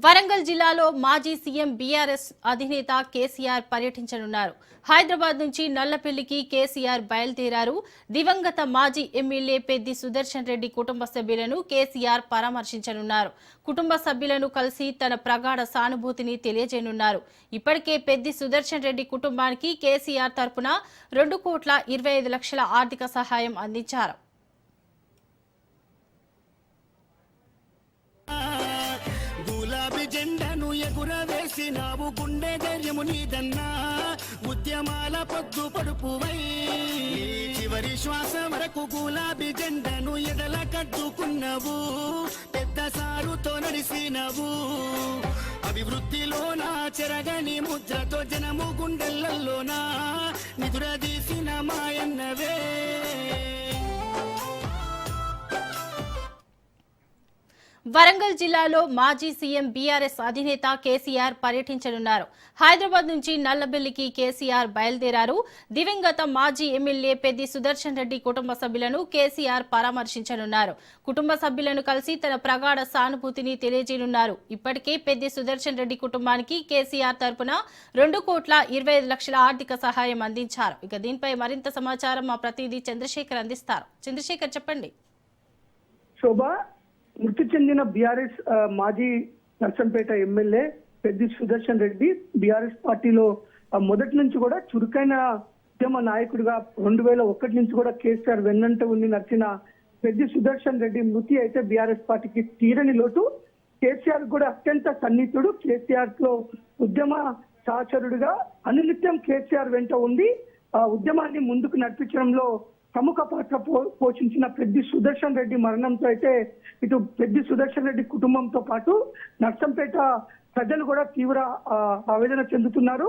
వరంగల్ జిల్లాలో మాజీ CM BRS అధినేత కేసీఆర్ పర్యటించనున్నారు. హైదరాబాద్ నుంచి నల్లపల్లికి కేసీఆర్ బయలుదేరారు. దివంగత మాజీ ఎమ్మెల్యే పెద్ది సుదర్శన్ రెడ్డి కుటుంబ సభ్యులను కేసీఆర్ పరామర్శించనున్నారు. కుటుంబ సభ్యులను కలిసి తన ప్రగాఢ సానుభూతిని తెలియజేయనున్నారు. ఇప్పటికే పెద్ది సుదర్శన్ రెడ్డి కుటుంబానికి కేసీఆర్ తరపున 2,25,00,000 ఆర్థిక సహాయం అందించారు. జెండను ఎగురవేసినావు, గుండె ధైర్యము నీదన్నా, ఉద్యమాల పొద్దు పడుపువై చివరి శ్వాస వరకు గులాబీ జెండను ఎదల కట్టుకున్నావు, పెద్ద సారుతో నడిసినవు, అభివృద్ధిలోనా చెరగని ముద్రతో జనము గుండెలలోనా నిదురదీసిన మాయన్నవే. వరంగల్ జిల్లాలో మాజీ సీఎం బీఆర్ఎస్ అధినేత కేసీఆర్ పర్యటించనున్నారు. హైదరాబాద్ నుంచి నల్లబెల్లికి కేసీఆర్ బయలుదేరారు. దివంగత మాజీ ఎమ్మెల్యే పెద్ది సుదర్శన్ రెడ్డి కుటుంబ సభ్యులను కేసీఆర్ పరామర్శించనున్నారు. కుటుంబ సభ్యులను కలిసి తన ప్రగాఢ సానుభూతిని తెలియజేయనున్నారు. ఇప్పటికే పెద్ది సుదర్శన్ రెడ్డి కుటుంబానికి కేసీఆర్ తరపున 2,25,00,000 ఆర్థిక సహాయం అందించారు. ఇక దీనిపై మరింత సమాచారం మా ప్రతినిధి చంద్రశేఖర్ అందిస్తారు. చంద్రశేఖర్, చెప్పండి. శోభా, మృతి చెందిన బీఆర్ఎస్ మాజీ నర్సంపేట ఎమ్మెల్యే పెద్ది సుదర్శన్ రెడ్డి బీఆర్ఎస్ పార్టీలో మొదటి నుంచి కూడా చురుకైన ఉద్యమ నాయకుడిగా 2001 నుంచి కూడా కేసీఆర్ వెన్నంట ఉండి నడిచిన పెద్ది సుదర్శన్ రెడ్డి మృతి అయితే బీఆర్ఎస్ పార్టీకి తీరని లోటు. కేసీఆర్ కూడా అత్యంత సన్నిహితుడు. కేసీఆర్ లో ఉద్యమ సహచరుడిగా అనునిత్యం కేసీఆర్ వెంట ఉండి ఉద్యమాన్ని ముందుకు నడిపించడంలో ప్రముఖ పాత్ర పోషించిన పెద్ది సుదర్శన్ రెడ్డి మరణంతో అయితే ఇటు పెద్ది సుదర్శన్ రెడ్డి కుటుంబంతో పాటు నర్సంపేట ప్రజలు కూడా తీవ్ర ఆవేదన చెందుతున్నారు.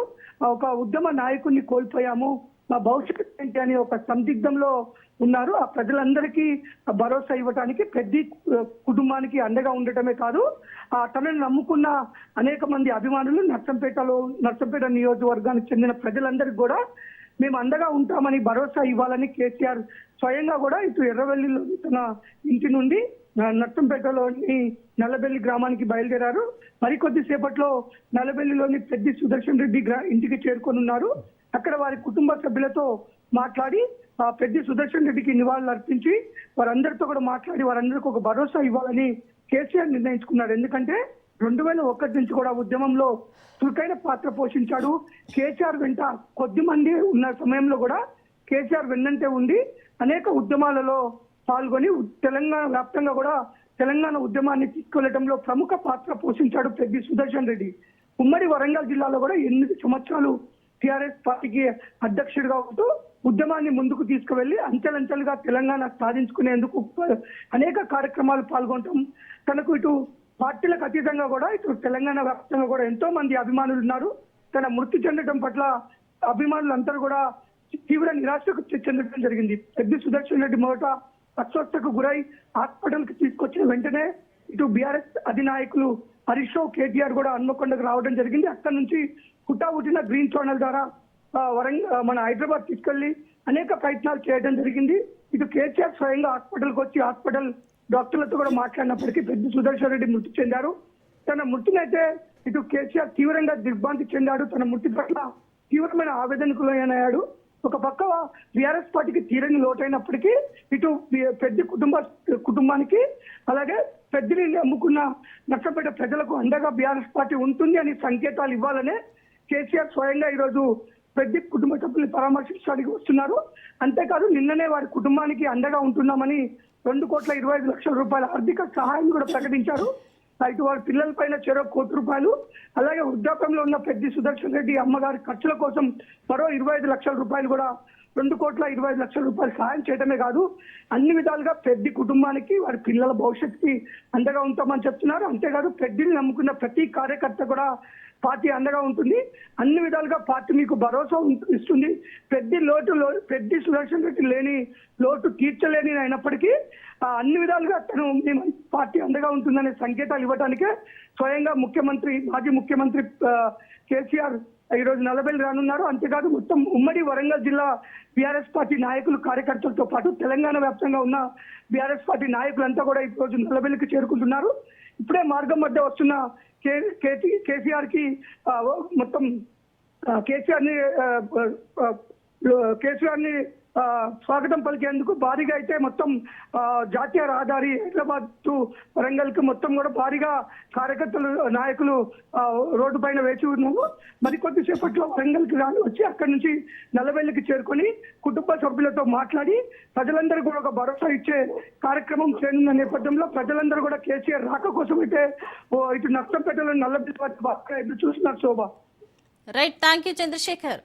ఒక ఉద్యమ నాయకుడిని కోల్పోయాము, మా భవిష్యత్తు ఏంటి అని ఒక సందిగ్ధంలో ఉన్నారు. ఆ ప్రజలందరికీ భరోసా ఇవ్వడానికి పెద్ది కుటుంబానికి అండగా ఉండటమే కాదు, తనను నమ్ముకున్న అనేక మంది అభిమానులు నర్సంపేట నియోజకవర్గానికి చెందిన ప్రజలందరికీ కూడా మేము అండగా ఉంటామని భరోసా ఇవ్వాలని కేసీఆర్ స్వయంగా కూడా ఇటు ఎర్రవెల్లిలో తన ఇంటి నుండి నర్సంపేటలోని నల్లబెల్లి గ్రామానికి బయలుదేరారు. మరికొద్ది సేపట్లో నల్లబెల్లిలోని పెద్ది సుదర్శన్ రెడ్డి ఇంటికి చేరుకొనున్నారు. అక్కడ వారి కుటుంబ సభ్యులతో మాట్లాడి పెద్ది సుదర్శన్ రెడ్డికి నివాళులు అర్పించి వారందరితో కూడా మాట్లాడి వారందరికీ ఒక భరోసా ఇవ్వాలని కేసీఆర్ నిర్ణయించుకున్నారు. ఎందుకంటే 2001 నుంచి కూడా ఉద్యమంలో చురుకైన పాత్ర పోషించాడు. కేసీఆర్ వెంట కొద్ది మంది ఉన్న సమయంలో కూడా కేసీఆర్ వెన్నంటే ఉండి అనేక ఉద్యమాలలో పాల్గొని తెలంగాణ వ్యాప్తంగా కూడా తెలంగాణ ఉద్యమాన్ని తీసుకెళ్లడంలో ప్రముఖ పాత్ర పోషించాడు పెద్ది సుదర్శన్ రెడ్డి. ఉమ్మడి వరంగల్ జిల్లాలో కూడా 8 సంవత్సరాలు టీఆర్ఎస్ పార్టీకి అధ్యక్షుడిగా ఉంటూ ఉద్యమాన్ని ముందుకు తీసుకువెళ్లి అంచెలంచెలుగా తెలంగాణ సాధించుకునేందుకు అనేక కార్యక్రమాలు పాల్గొనటం, తనకు ఇటు పార్టీలకు అతీతంగా కూడా ఇటు తెలంగాణ వ్యాప్తంగా కూడా ఎంతో మంది అభిమానులు ఉన్నారు. తన మృతి చెందడం పట్ల అభిమానులందరూ కూడా తీవ్ర నిరాశకు చెందడం జరిగింది. పెద్ది సుదర్శన్ రెడ్డి మొదట అస్వస్థకు గురై హాస్పిటల్ కి తీసుకొచ్చిన వెంటనే ఇటు బీఆర్ఎస్ అధినాయకులు హరీష్ రావు, కేటీఆర్ కూడా హన్మకొండకు రావడం జరిగింది. అక్కడి నుంచి హుటాహుటిన గ్రీన్ ఛానల్ ద్వారా మన హైదరాబాద్ తీసుకెళ్లి అనేక ప్రయత్నాలు చేయడం జరిగింది. ఇటు కేసీఆర్ స్వయంగా హాస్పిటల్కి వచ్చి హాస్పిటల్ డాక్టర్లతో కూడా మాట్లాడినప్పటికీ పెద్ది సుదర్శన్ రెడ్డి మృతి చెందారు. తన మృతినైతే ఇటు కేసీఆర్ తీవ్రంగా దిగ్భ్రాంతి చెందాడు. తన మృతి పట్ల తీవ్రమైన ఆవేదనకు లోనయ్యాడు. ఒక పక్క బీఆర్ఎస్ పార్టీకి తీరని లోటైనప్పటికీ ఇటు పెద్ది కుటుంబానికి అలాగే పెద్దిని నమ్ముకున్న నర్సంపేట ప్రజలకు అండగా బీఆర్ఎస్ పార్టీ ఉంటుంది అని సంకేతాలు ఇవ్వాలనే కేసీఆర్ స్వయంగా ఈరోజు పెద్ది కుటుంబ సభ్యుల్ని పరామర్శించడానికి వస్తున్నారు. అంతేకాదు నిన్ననే వారి కుటుంబానికి అండగా ఉంటున్నామని 2,25,00,000 రూపాయల ఆర్థిక సహాయం కూడా ప్రకటించారు. ఇటు వారి పిల్లల పైన చెరో ₹1,00,00,000 అలాగే వృద్ధాప్యంలో ఉన్న పెద్ది సుదర్శన్ రెడ్డి అమ్మగారి ఖర్చుల కోసం మరో 25,00,000 రూపాయలు కూడా 2,25,00,000 రూపాయలు సహాయం చేయడమే కాదు, అన్ని విధాలుగా పెద్ది కుటుంబానికి వారి పిల్లల భవిష్యత్తుకి అండగా ఉంటామని చెప్తున్నారు. అంతేకాదు పెద్దిని నమ్ముకున్న ప్రతి కార్యకర్త కూడా పార్టీ అండగా ఉంటుంది, అన్ని విధాలుగా పార్టీ మీకు భరోసా ఇస్తుంది. పెద్ది సుదర్శన్ రెడ్డి లేని లోటు తీర్చలేని అయినప్పటికీ అన్ని విధాలుగా తను మేము పార్టీ అండగా ఉంటుందనే సంకేతాలు ఇవ్వడానికే స్వయంగా మాజీ ముఖ్యమంత్రి కేసీఆర్ ఈ రోజు నల్లబెల్లి రానున్నారు. అంతేకాదు మొత్తం ఉమ్మడి వరంగల్ జిల్లా బీఆర్ఎస్ పార్టీ నాయకులు కార్యకర్తలతో పాటు తెలంగాణ వ్యాప్తంగా ఉన్న బీఆర్ఎస్ పార్టీ నాయకులంతా కూడా ఈ రోజు నల్లబెల్లికి చేరుకుంటున్నారు. ఇప్పుడే మార్గం మధ్య వస్తున్న కేసీఆర్ కి మొత్తం కేసీఆర్ ని స్వాగతం పలికేందుకు భారీగా అయితే మొత్తం జాతీయ రహదారి హైదరాబాద్ టు వరంగల్ కు మొత్తం కూడా భారీగా కార్యకర్తలు నాయకులు రోడ్డు పైన వేచి ఉన్నారు. మరికొద్ది సేపట్లో వరంగల్ కి వచ్చి అక్కడి నుంచి నల్లవెల్లికి చేరుకొని కుటుంబ సభ్యులతో మాట్లాడి ప్రజలందరూ కూడా ఒక భరోసా ఇచ్చే కార్యక్రమం చేయనున్న నేపథ్యంలో ప్రజలందరూ కూడా కేసీఆర్ రాక కోసం అయితే ఇటు నర్సంపేటలో నల్లబెల్లి బాగా ఎదురు చూస్తున్నారు Shobha. Right, thank you Chandrasekhar.